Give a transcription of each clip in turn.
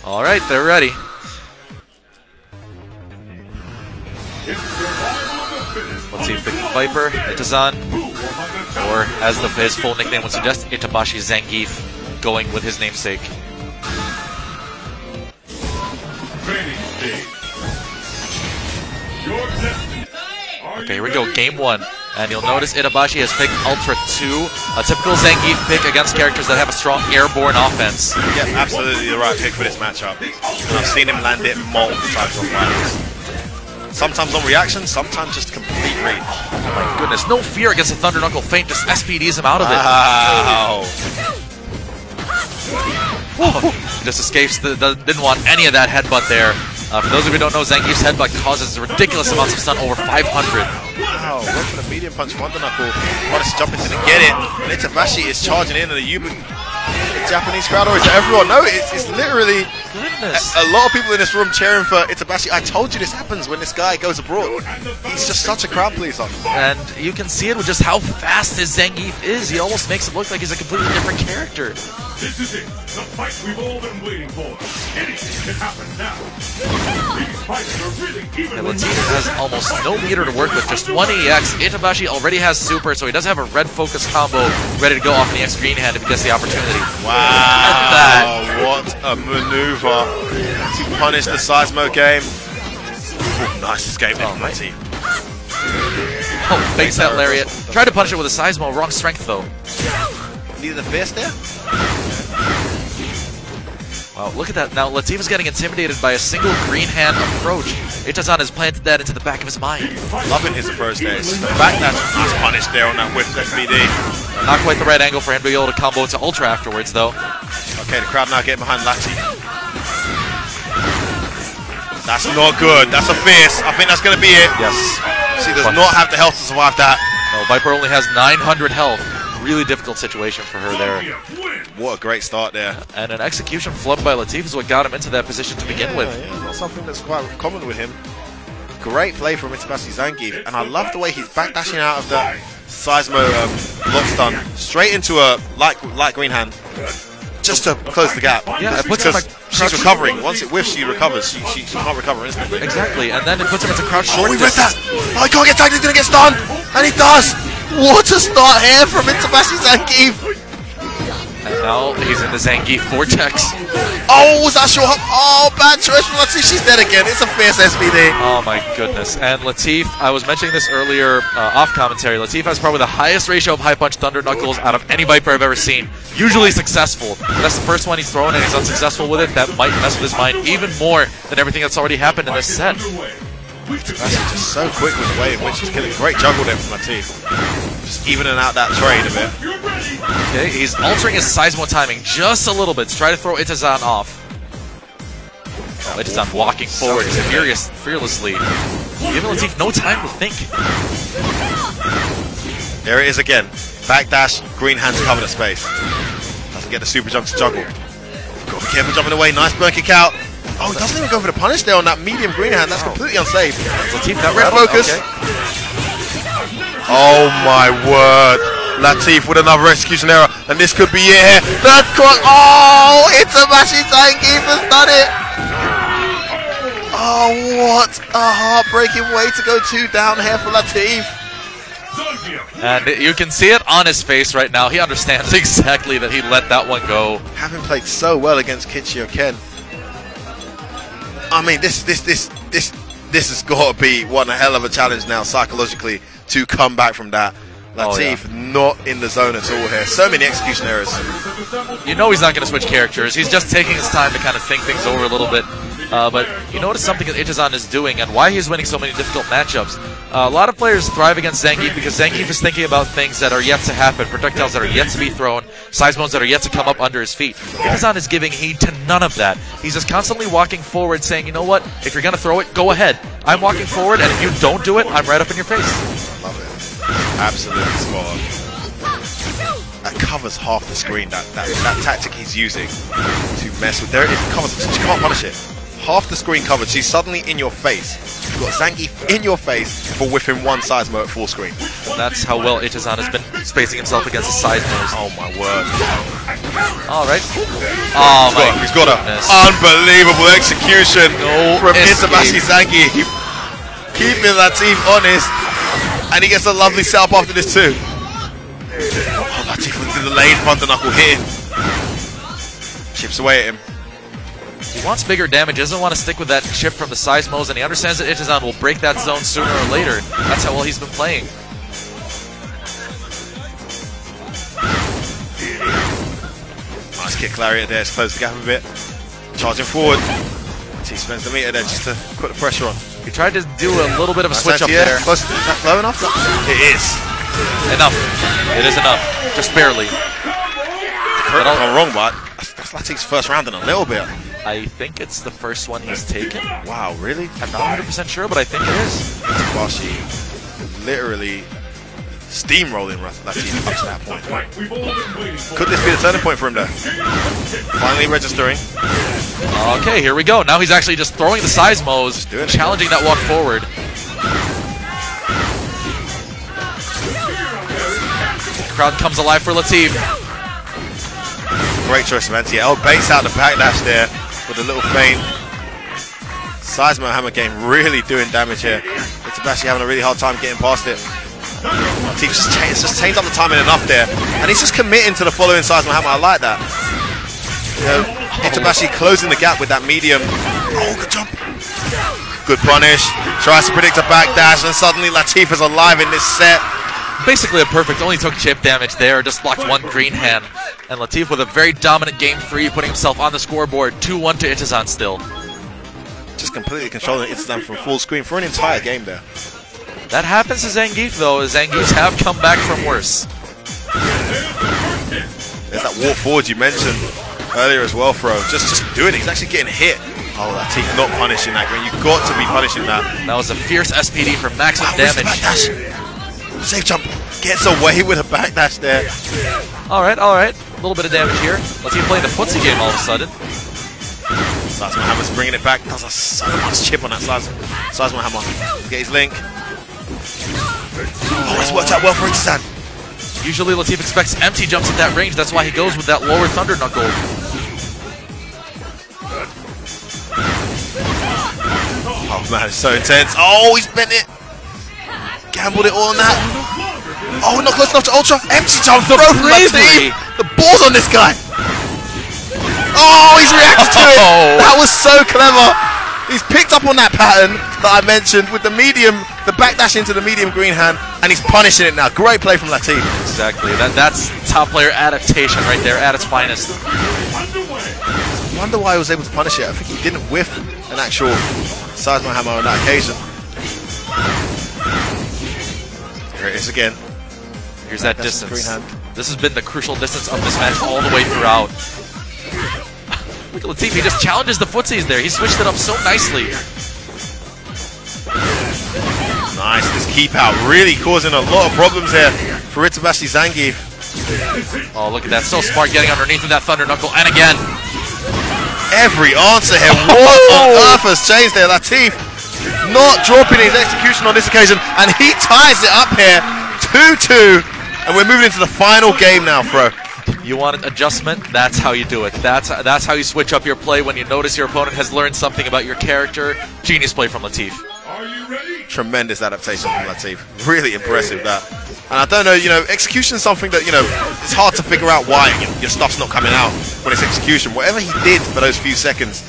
All right, they're ready. Let's see if the Viper, Itazan, or as his full nickname would suggest, Itabashi Zangief, going with his namesake. Okay, here we go, game 1. And you'll notice Itabashi has picked Ultra 2, a typical Zangief pick against characters that have a strong airborne offense. Yeah, absolutely the right pick for this matchup. And I've seen him land it multiple times on fights. Sometimes on reaction, sometimes just complete read. Oh my goodness, no fear against the Thunder Knuckle feint, just SPDs him out of it. Wow. Oh, just escapes, didn't want any of that headbutt there. For those of you who don't know, Zangief's headbutt causes ridiculous amounts of stun, over 500. Wow, went for the medium punch, Thunder Knuckle, wanted to jump into and get it, and Itabashi is charging in, and the Japanese crowd, or is it everyone? No, it's literally a lot of people in this room cheering for Itabashi. I told you this happens when this guy goes abroad. He's just such a crowd pleaser. And you can see it with just how fast his Zangief is. He almost makes it look like he's a completely different character. This is it, the fight we've all been waiting for. Anything can happen now. These fights are really even. Latif has almost no meter to work with, just 1 EX. Itabashi already has super, so he does have a red focus combo ready to go off the EX green hand if he gets the opportunity. Wow, what a maneuver to punish the Seismo game. Ooh, nice escape from Latif. Oh, fakes that lariat. Tried to punish it with a Seismo, wrong strength though. Needed a fist there? Wow, look at that. Now, Latif is getting intimidated by a single green hand approach. Itazan has planted that into the back of his mind. Loving his approach there. It's the fact that nice punish there on that whip SBD. Not quite the right angle for him to be able to combo into Ultra afterwards, though. Okay, the crowd now getting behind Latif. That's not good. That's a fierce. I think that's going to be it. Yes. She does not have the health to survive that. No, Viper only has 900 health. Really difficult situation for her there. What a great start there. And an execution flub by Latif is what got him into that position to begin with. Yeah, not something that's quite common with him. Great play from Itabashi Zangief, and I love the way he's backdashing out of the Seismo block stun straight into a light green hand, just to close the gap. Yeah, it puts him because she's recovering. Once it whiffs, she recovers. She can't recover instantly. Exactly, and then it puts him into crouch short. Oh, he read that! Oh, he can't get tagged, he's gonna get stunned! And he does! What a start here from Itabashi Zangief! And now he's in the Zangief vortex. Oh, was that short? Oh, bad choice from Latif. She's dead again. It's a fierce SBD. Oh my goodness. And Latif, I was mentioning this earlier off commentary, Latif has probably the highest ratio of high punch Thunder Knuckles out of any Viper I've ever seen. Usually successful. But that's the first one he's thrown and he's unsuccessful with it. That might mess with his mind even more than everything that's already happened in this set. That's just so quick with the way in which he's killing. Great juggle there from Latif. Just evening out that trade a bit. Okay, he's altering his Seismo timing just a little bit to try to throw Itazan off. Oh, Itazan walking forward fearlessly, giving Latif no time to think. There it is again. Backdash, green hand to cover the space. Doesn't get the super jump to juggle. Got to be careful jumping away. Nice burn kick out. Oh, he doesn't even go for the punish there on that medium green hand. That's completely unsafe. Latif got red focus. Okay. Oh my word. Latif with another execution error. And this could be it here. That cross. Oh, Itabashi Zangief has done it. Oh, what a heartbreaking way to go 2 down here for Latif. And you can see it on his face right now. He understands exactly that he let that one go. Having played so well against Kichio Ken. I mean, this has got to be one hell of a challenge now psychologically to come back from that. Latif not in the zone at all here. So many execution errors. You know he's not going to switch characters. He's just taking his time to kind of think things over a little bit. But you notice something that Itazan is doing and why he's winning so many difficult matchups. A lot of players thrive against Zangief because Zangief is thinking about things that are yet to happen, projectiles that are yet to be thrown, Seismos that are yet to come up under his feet. Itazan is giving heed to none of that. He's just constantly walking forward saying, you know what, if you're going to throw it, go ahead. I'm walking forward, and if you don't do it, I'm right up in your face. Love it. Absolutely spot on. That covers half the screen, that tactic he's using to mess with. There it is, it covers, she can't punish it. Half the screen covered, she's suddenly in your face. You've got Zangief in your face for whiffing one Seismo at full screen. That's how well Itazan has been spacing himself against the Seismos. Oh my word. Alright. Oh my He's got an unbelievable execution from Itabashi Zangi. Keeping Latif honest. And he gets a lovely setup after this too. Oh, Latif with the delayed front knuckle hitting. Chips away at him. He wants bigger damage, he doesn't want to stick with that chip from the Seismos, and he understands that Itazan will break that zone sooner or later. That's how well he's been playing. Nice kick lariat there, it's closed the gap a bit. Charging forward. He spends the meter there just to put the pressure on. He tried to do a little bit of a switch up there. Close. Is that low enough? It is. Enough. It is enough. Just barely. Correct me if I'm wrong, but that's Latif's first round in a little bit. I think it's the first one he's taken. Wow, really? I'm not 100% sure, but I think it is. Itabashi literally steamrolling Latif up to that point. Could this be the turning point for him though? Finally registering. Okay, here we go. Now he's actually just throwing the Seismos, challenging that walk forward. The crowd comes alive for Latif. Great choice of anti-air. Oh, baits out the backdash there with a little feint. Seismo hammer game really doing damage here. Itabashi having a really hard time getting past it. Latif just changed up the timing enough there. And he's just committing to the following Seismo hammer. I like that. You know, Itabashi closing the gap with that medium. Oh, good jump. Good punish. Tries to predict a backdash, and suddenly Latif is alive in this set. Basically a perfect, only took chip damage there, just blocked one green hand. And Latif with a very dominant game 3, putting himself on the scoreboard, 2-1 to Itazan still. Just completely controlling Itazan from full screen for an entire game there. That happens to Zangief though, Zangiefs have come back from worse. There's that walk forward you mentioned earlier as well, Fro. Just doing it, he's actually getting hit. Oh, Latif not punishing that, Green. You've got to be punishing that. That was a fierce SPD for maximum damage. Safe jump, gets away with a backdash there. Alright, alright. A little bit of damage here. Latif playing the footsie game all of a sudden. Seismo Hammer's bringing it back. Does so much chip on that Seismo Hammer. Get his link. Oh, it's worked out well for Itazan. Usually Latif expects empty jumps at that range. That's why he goes with that lower Thunder Knuckle. Oh man, it's so intense. Oh, he's bent it. Gambled it all on that. Oh, not close enough to Ultra. Empty jump throw from Latif. The balls on this guy. Oh, he's reacted to it. That was so clever. He's picked up on that pattern that I mentioned with the medium, the backdash into the medium green hand, and he's punishing it now. Great play from Latif. Exactly. That's top player adaptation right there at its finest. I wonder why he was able to punish it. I think he didn't whiff an actual Seismo hammer on that occasion. Here it is again. Here's that distance. This has been the crucial distance of this match all the way throughout. Look at Latif, he just challenges the footsies there. He switched it up so nicely. Nice, this keep out really causing a lot of problems here for Itabashi Zangief. Oh, look at that. So smart getting underneath of that Thunder Knuckle. And again. Every answer here. What on earth has changed there? Latif not dropping his execution on this occasion. And he ties it up here. 2-2. And we're moving into the final game now, Fro. You want an adjustment? That's how you do it. That's how you switch up your play when you notice your opponent has learned something about your character. Genius play from Latif. Are you ready? Tremendous adaptation from Latif. Really impressive, that. And I don't know, execution is something that, it's hard to figure out why your stuff's not coming out when it's execution. Whatever he did for those few seconds,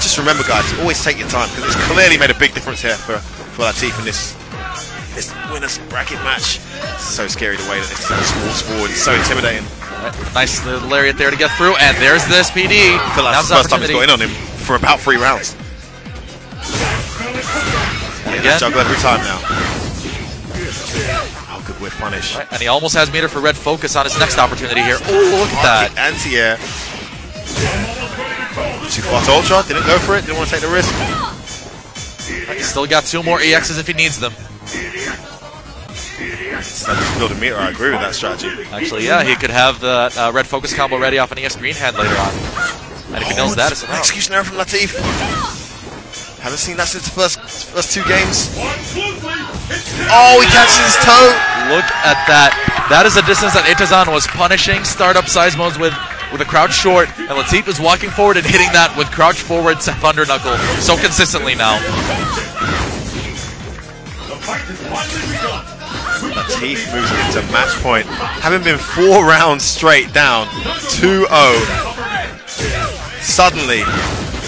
just remember, guys, always take your time, because it's clearly made a big difference here for Latif in this winners bracket match. It's so scary the way that this walks forward. It's so intimidating. Nice little lariat there to get through, and there's the SPD. I feel like that's the first time he's got in on him for about 3 rounds. And again, juggle every time now. Oh, good whiff punish. Right, and he almost has meter for red focus on his next opportunity here. Oh, look at that. Anti-air. Too far to Ultra, didn't go for it, didn't want to take the risk. Right, he's still got 2 more EXs if he needs them. That just build a meter, I agree with that strategy. Actually, yeah, he could have the red focus combo ready off an EX green hand later on. And if he knows that, it's enough. Execution error from Latif. Haven't seen that since the first 2 games. Oh, he catches his toe. Look at that. That is a distance that Itazan was punishing. Startup Seismos with with a crouch short, and Latif is walking forward and hitting that with crouch forward thunder knuckle so consistently now. Latif moves into match point, having been 4 rounds straight down, 2-0. Suddenly,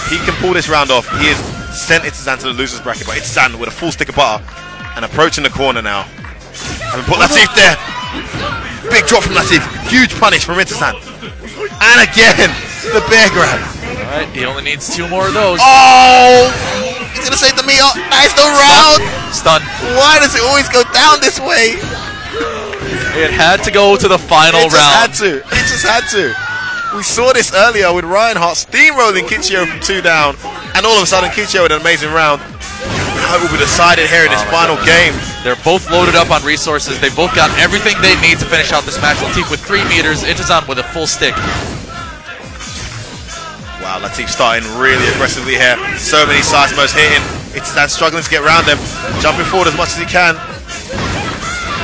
he can pull this round off. He has sent Itazan to the loser's bracket, but Itazan with a full stick of butter and approaching the corner now. Having put Latif there. Big drop from Latif. Huge punish from Itazan. And again, the bear grab. Alright, he only needs 2 more of those. Oh! He's going to save the meter. That is the round. Stun. Why does it always go down this way? It had to go to the final round. It just had to. We saw this earlier with Reinhardt steamrolling Kichio from 2 down, and all of a sudden Kichio with an amazing round. Now it will be decided here in this final game. They're both loaded up on resources. They both got everything they need to finish out this match. Latif with 3 meters, Itazan with a full stick. Wow, Latif starting really aggressively here. So many seismos hitting. Itazan struggling to get around them, jumping forward as much as he can.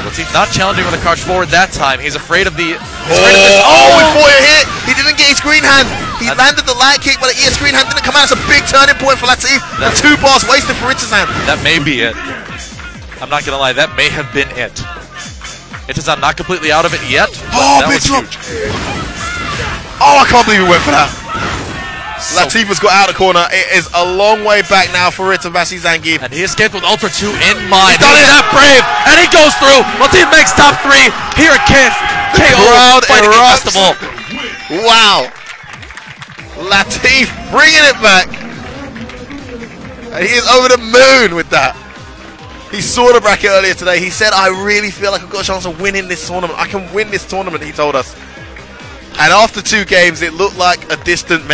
Latif not challenging with a crouch forward that time. He's afraid of the... before it hit, he didn't get his green hand. He landed the light kick, but the green hand didn't come out. It's a big turning point for Latif. And 2 bars wasted for Itazan. That may be it. I'm not going to lie, that may have been it. Itazan not completely out of it yet. Oh, big drop. Oh, I can't believe he went for that. Latif has got out of the corner. It is a long way back now for Itabasi Zangief. And he escaped with Ultra 2 in mind. He's done it. That brave, and he goes through. Latif makes top 3 here at KO Fighting Game Festival. Wow. Latif bringing it back. And he is over the moon with that. He saw the bracket earlier today. He said, I really feel like I've got a chance of winning this tournament. I can win this tournament, he told us. And after 2 games, it looked like a distant